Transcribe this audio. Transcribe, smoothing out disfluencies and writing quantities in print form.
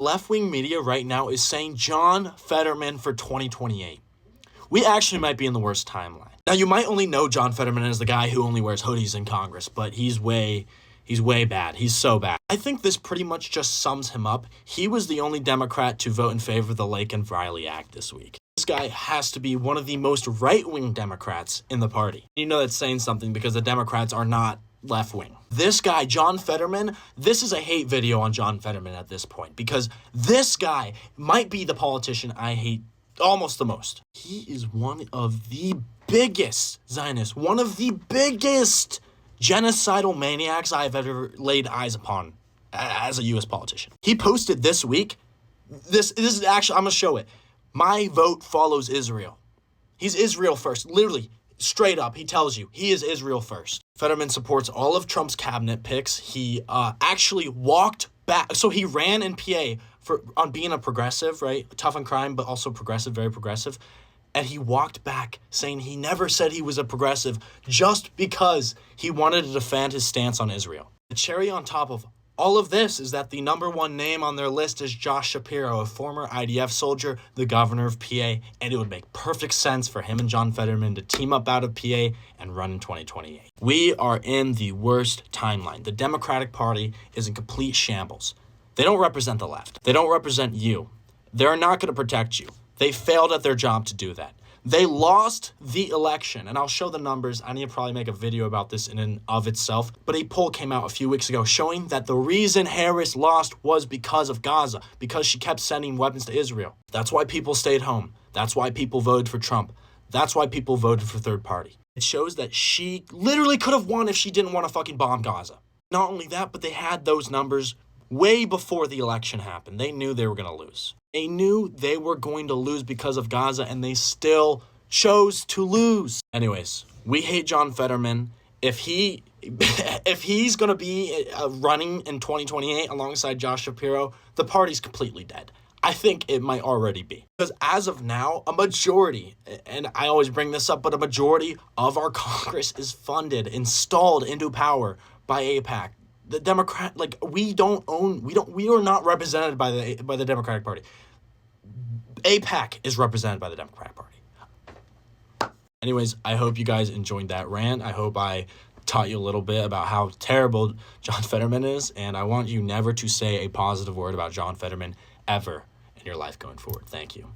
Left-wing media right now is saying John Fetterman for 2028. We actually might be in the worst timeline. Now, you might only know John Fetterman as the guy who only wears hoodies in Congress, but he's way bad. He's so bad. I think this pretty much just sums him up. He was the only Democrat to vote in favor of the Lake and Riley Act this week. This guy has to be one of the most right-wing Democrats in the party. You know that's saying something because the Democrats are not left-wing. This guy, John Fetterman, this is a hate video on John Fetterman at this point because this guy might be the politician I hate almost the most. He is one of the biggest Zionists, one of the biggest genocidal maniacs I've ever laid eyes upon as a U.S. politician. He posted this week, this is actually, I'm going to show it. My vote follows Israel. He's Israel first, literally. Straight up, he tells you he is Israel first. Fetterman supports all of Trump's cabinet picks. He actually walked back. So he ran in PA on being a progressive, right? Tough on crime, but also progressive, very progressive. And he walked back saying he never said he was a progressive just because he wanted to defend his stance on Israel. The cherry on top of all of this is that the number one name on their list is Josh Shapiro, a former IDF soldier, the governor of PA, and it would make perfect sense for him and John Fetterman to team up out of PA and run in 2028. We are in the worst timeline. The Democratic Party is in complete shambles. They don't represent the left. They don't represent you. They're not going to protect you. They failed at their job to do that. They lost the election, and I'll show the numbers. I need to probably make a video about this in and of itself, but a poll came out a few weeks ago showing that the reason Harris lost was because of Gaza, because she kept sending weapons to Israel. That's why people stayed home. That's why people voted for Trump. That's why people voted for third party. It shows that she literally could have won if she didn't want to fucking bomb Gaza. Not only that, but they had those numbers way before the election happened. They knew they were going to lose. They knew they were going to lose because of Gaza, and they still chose to lose. Anyways, we hate John Fetterman. If he's going to be running in 2028 alongside Josh Shapiro, the party's completely dead. I think it might already be. Because as of now, a majority, and I always bring this up, but a majority of our Congress is funded, installed into power by AIPAC. The Democrat, we are not represented by the Democratic Party. AIPAC is represented by the Democratic Party. Anyways, I hope you guys enjoyed that rant. I hope I taught you a little bit about how terrible John Fetterman is, and I want you never to say a positive word about John Fetterman ever in your life going forward. Thank you.